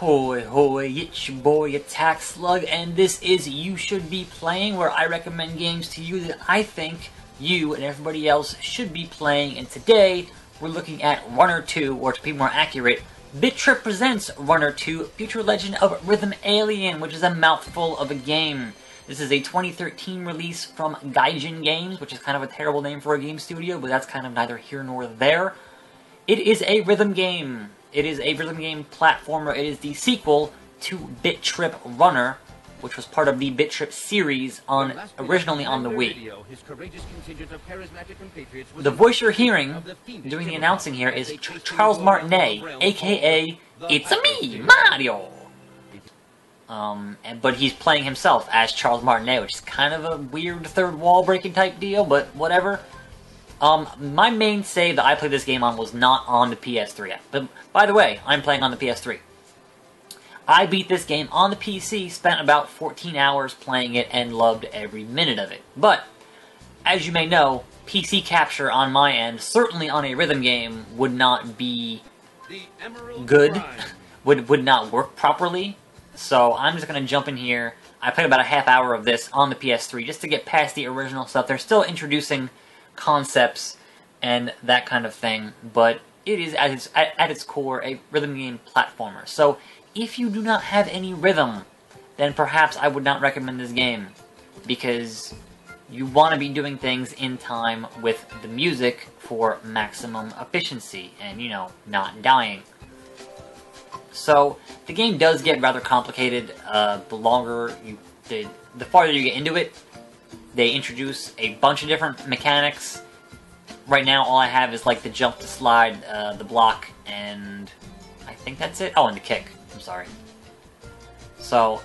Ahoy hoy, it's your boy attackslug, and this is You Should Be Playing, where I recommend games to you that I think you and everybody else should be playing. And today, we're looking at Runner 2, or to be more accurate, Bit.Trip presents Runner 2, Future Legend of Rhythm Alien, which is a mouthful of a game. This is a 2013 release from Gaijin Games, which is kind of a terrible name for a game studio, but that's kind of neither here nor there. It is a rhythm game. It is a rhythm game platformer. It is the sequel to Bit.Trip Runner, which was part of the Bit.Trip series originally on the Wii. The voice you're hearing doing the announcing here is Charles Martinet, aka It's Me, Mario! But he's playing himself as Charles Martinet, which is kind of a weird third wall breaking type deal, but whatever. My main save that I played this game on was not on the PS3 yet. But, by the way, I'm playing on the PS3. I beat this game on the PC, spent about 14 hours playing it, and loved every minute of it. But, as you may know, PC capture on my end, certainly on a rhythm game, would not be good, would not work properly. So, I'm just going to jump in here. I played about a half hour of this on the PS3 just to get past the original stuff. They're still introducing concepts and that kind of thing, but it is at its core a rhythm game platformer. So if you do not have any rhythm, then perhaps I would not recommend this game, because you want to be doing things in time with the music for maximum efficiency and, you know, not dying. So the game does get rather complicated the farther you get into it. They introduce a bunch of different mechanics. Right now, all I have is like the jump, the slide, the block, and I think that's it. Oh, and the kick. I'm sorry. So,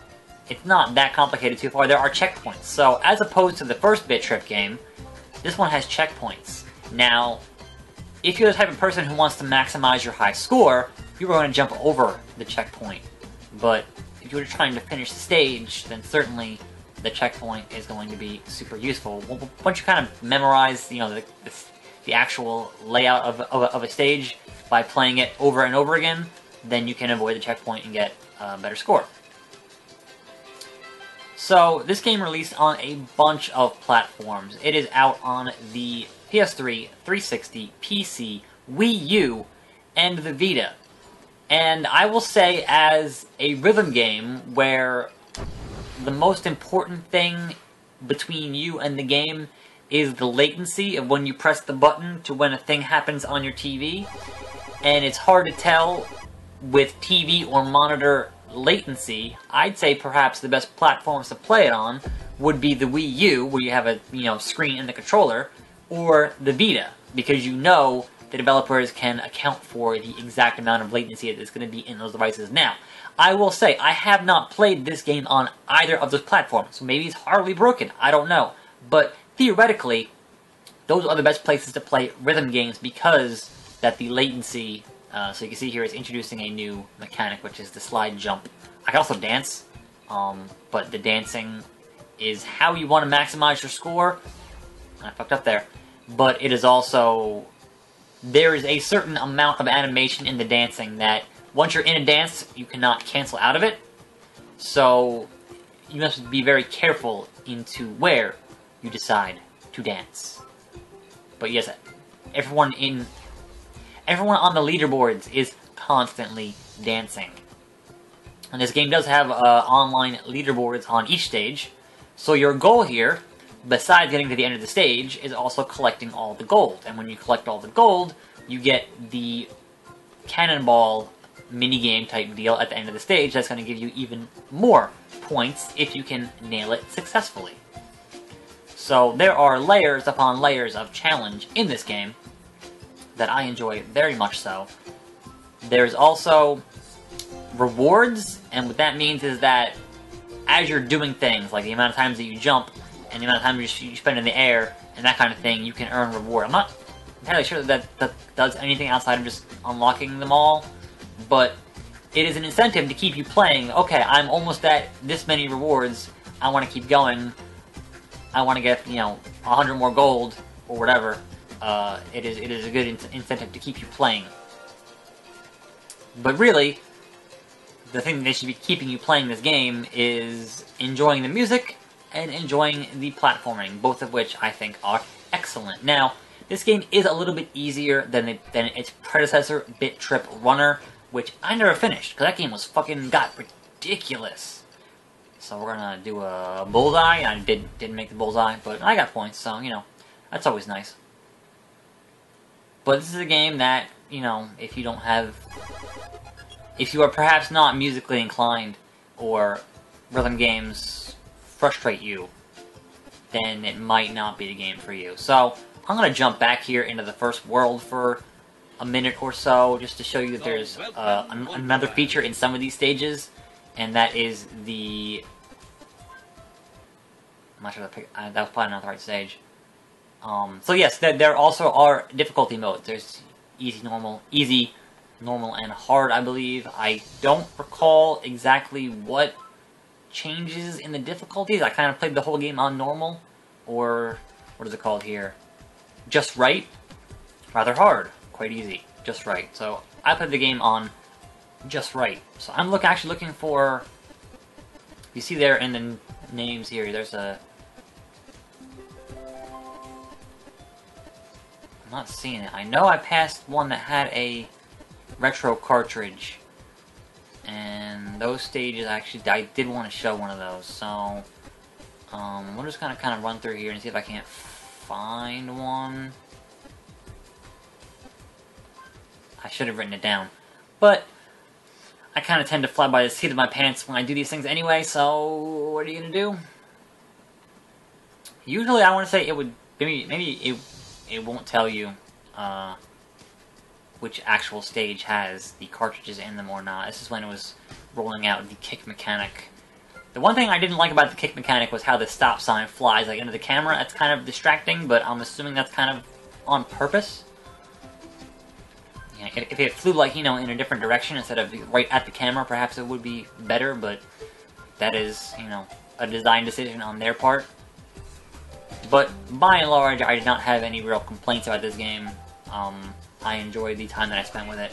it's not that complicated too far. There are checkpoints. So, as opposed to the first Bit.Trip game, this one has checkpoints. Now, if you're the type of person who wants to maximize your high score, you're going to jump over the checkpoint. But if you're trying to finish the stage, then certainly the checkpoint is going to be super useful. Once you kind of memorize, you know, the actual layout of a stage by playing it over and over again, then you can avoid the checkpoint and get a better score. So, this game released on a bunch of platforms. It is out on the PS3, 360, PC, Wii U, and the Vita. And I will say, as a rhythm game where the most important thing between you and the game is the latency of when you press the button to when a thing happens on your TV. And it's hard to tell with TV or monitor latency. I'd say perhaps the best platforms to play it on would be the Wii U, where you have a screen and the controller, or the Vita, because you know the developers can account for the exact amount of latency that's going to be in those devices. Now, I will say, I have not played this game on either of those platforms, so maybe it's hardly broken, I don't know. But theoretically, those are the best places to play rhythm games, because that the latency, so you can see here, it's introducing a new mechanic, which is the slide jump. I can also dance, but the dancing is how you want to maximize your score. I fucked up there. But it is also, there is a certain amount of animation in the dancing that once you're in a dance, you cannot cancel out of it. So you must be very careful into where you decide to dance. But yes, everyone on the leaderboards is constantly dancing. And this game does have online leaderboards on each stage. So your goal here, besides getting to the end of the stage, is also collecting all the gold. And when you collect all the gold, you get the cannonball minigame type deal at the end of the stage that's going to give you even more points if you can nail it successfully. So there are layers upon layers of challenge in this game that I enjoy very much so. There's also rewards, and what that means is that as you're doing things, like the amount of times that you jump and the amount of time you spend in the air and that kind of thing, you can earn reward. I'm not entirely sure that does anything outside of just unlocking them all, but it is an incentive to keep you playing. Okay, I'm almost at this many rewards, I want to keep going, I want to get, 100 more gold, or whatever. It is a good incentive to keep you playing. But really, the thing that should be keeping you playing this game is enjoying the music and enjoying the platforming, both of which I think are excellent. Now, this game is a little bit easier than its predecessor, Bit.Trip Runner, which I never finished, because that game was fucking got ridiculous. So we're gonna do a bullseye. I didn't make the bullseye, but I got points, so, you know, that's always nice. But this is a game that, you know, if you are perhaps not musically inclined, or rhythm games frustrate you, then it might not be the game for you. So, I'm gonna jump back here into the first world for a minute or so, just to show you that there's another feature in some of these stages, and that is the... I'm not sure that was probably not the right stage. So yes, there also are difficulty modes. There's easy, normal, and hard, I believe. I don't recall exactly what changes in the difficulties. I kind of played the whole game on normal, or what is it called here? Just right. Rather hard. Quite easy. Just right. So I played the game on just right. So I'm actually looking for... You see there in the names here, there's a... I'm not seeing it. I know I passed one that had a retro cartridge. And those stages, actually, I did want to show one of those. So, we're just gonna kind of run through here and see if I can't find one. I should have written it down. But I kind of tend to fly by the seat of my pants when I do these things anyway, so what are you gonna do? Usually I want to say it would... Maybe it won't tell you which actual stage has the cartridges in them or not. This is when it was rolling out the kick mechanic. The one thing I didn't like about the kick mechanic was how the stop sign flies like into the camera. That's kind of distracting, but I'm assuming that's kind of on purpose. Yeah, if it flew like, you know, in a different direction instead of right at the camera, perhaps it would be better, but that is, you know, a design decision on their part. But by and large, I did not have any real complaints about this game. I enjoyed the time that I spent with it.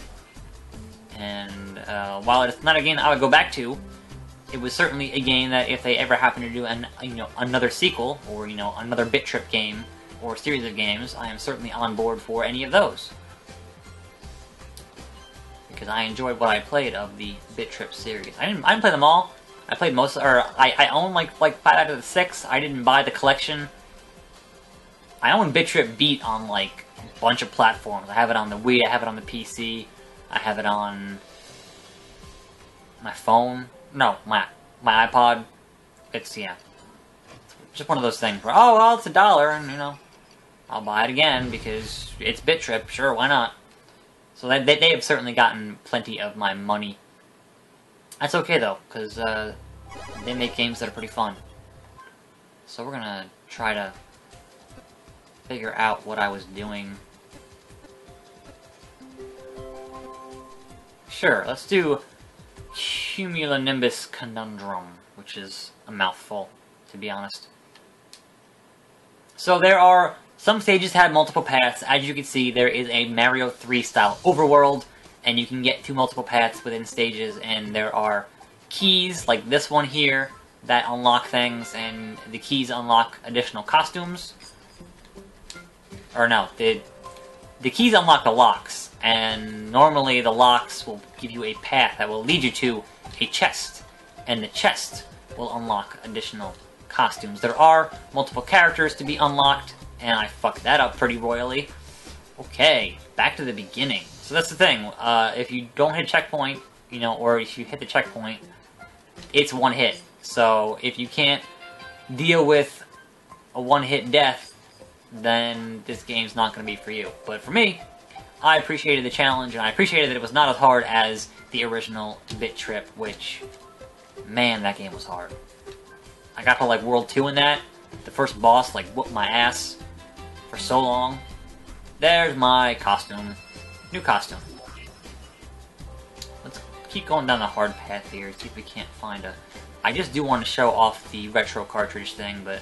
And while it's not a game that I would go back to, it was certainly a game that if they ever happen to do another sequel, or, you know, another Bit.Trip game, or series of games, I am certainly on board for any of those. Because I enjoyed what I played of the Bit.Trip series. I didn't play them all. I played most, or I own like 5 out of the 6. I didn't buy the collection. I own Bit.Trip Beat on like a bunch of platforms. I have it on the Wii, I have it on the PC, I have it on my phone. No, my iPod. It's, yeah, it's just one of those things where, oh, well, it's $1, and, you know, I'll buy it again because it's Bit.Trip, sure, why not? So they have certainly gotten plenty of my money. That's okay, though, because they make games that are pretty fun. So we're gonna try to figure out what I was doing. Sure, let's do Cumulonimbus Conundrum, which is a mouthful, to be honest. So there are some stages have multiple paths. As you can see, there is a Mario 3 style overworld, and you can get to multiple paths within stages, and there are keys, like this one here, that unlock things, and the keys unlock additional costumes. Or no, the keys unlock the locks, and normally the locks will give you a path that will lead you to a chest, and the chest will unlock additional costumes. There are multiple characters to be unlocked, and I fucked that up pretty royally. Okay, back to the beginning. So that's the thing, if you don't hit checkpoint, you know, or if you hit the checkpoint, it's one hit. So if you can't deal with a one-hit death, then this game's not going to be for you. But for me, I appreciated the challenge, and I appreciated that it was not as hard as the original Bit.Trip, which, man, that game was hard. I got to, like, World 2 in that. The first boss, like, whooped my ass for so long. There's my costume. New costume. Let's keep going down the hard path here, see if we can't find a... I just do want to show off the retro cartridge thing, but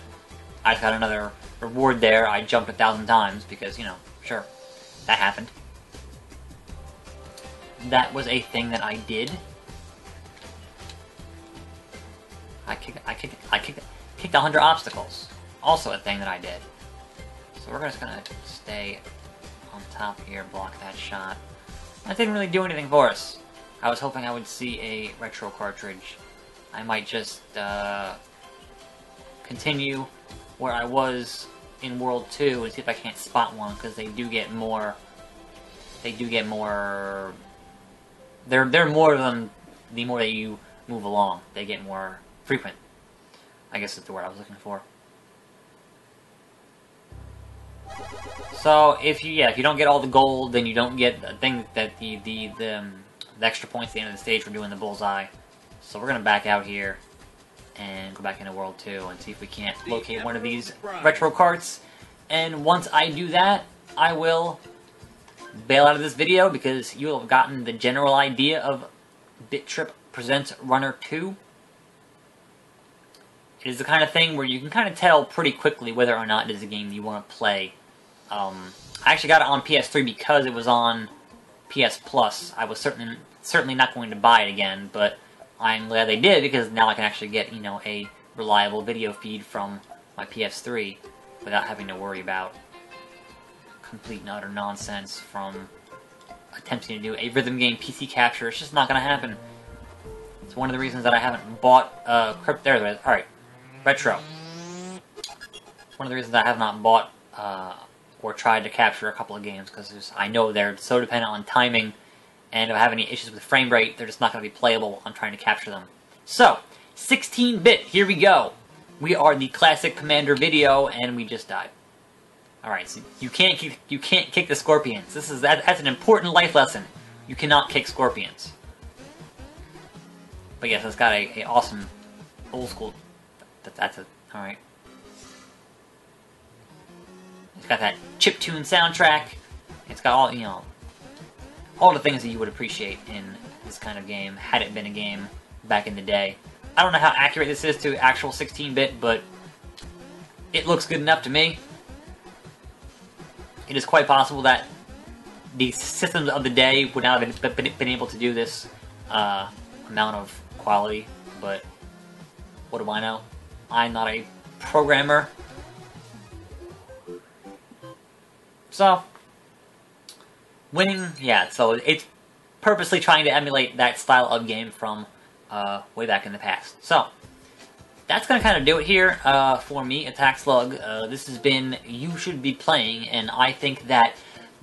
I got another reward there. I jumped 1,000 times because, you know, sure, that happened. That was a thing that I did. kicked 100 obstacles. Also a thing that I did. So we're just gonna stay on top here, block that shot. That didn't really do anything for us. I was hoping I would see a retro cartridge. I might just continue where I was in World 2 and see if I can't spot one, because they do get more. They're more of them the more that you move along. They get more frequent, I guess is the word I was looking for. So if you don't get all the gold, then you don't get the thing that the extra points at the end of the stage for doing the bullseye. So we're gonna back out here and go back into World 2 and see if we can't locate one of these retro carts. And once I do that, I will bail out of this video, because you will have gotten the general idea of Bit.Trip Presents Runner 2. It is the kind of thing where you can kind of tell pretty quickly whether or not it is a game you want to play. I actually got it on PS3 because it was on PS Plus. I was certainly not going to buy it again, but I'm glad they did, because now I can actually get, you know, a reliable video feed from my PS3 without having to worry about complete and utter nonsense from attempting to do a rhythm game PC capture. It's just not going to happen. It's one of the reasons that I haven't bought alright, retro. One of the reasons I have not bought or tried to capture a couple of games, because I know they're so dependent on timing, and if I have any issues with frame rate, they're just not going to be playable on trying to capture them. So, 16-bit, here we go. We are the classic Commander video, and we just died. Alright, so you can't kick the scorpions. That's an important life lesson. You cannot kick scorpions. But yes, it's got a awesome old school. Alright. It's got that chiptune soundtrack. It's got all, you know, all the things that you would appreciate in this kind of game, had it been a game back in the day. I don't know how accurate this is to actual 16-bit, but it looks good enough to me. It is quite possible that the systems of the day would not have been able to do this amount of quality, but what do I know? I'm not a programmer. So, winning, yeah, so it's purposely trying to emulate that style of game from way back in the past. So, that's going to kind of do it here for me, attackslug. This has been You Should Be Playing, and I think that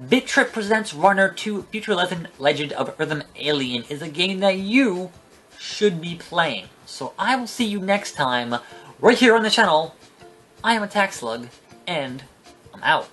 Bit.Trip Presents Runner 2 Future Legend of Rhythm Alien is a game that you should be playing. So I will see you next time, right here on the channel. I am attackslug, and I'm out.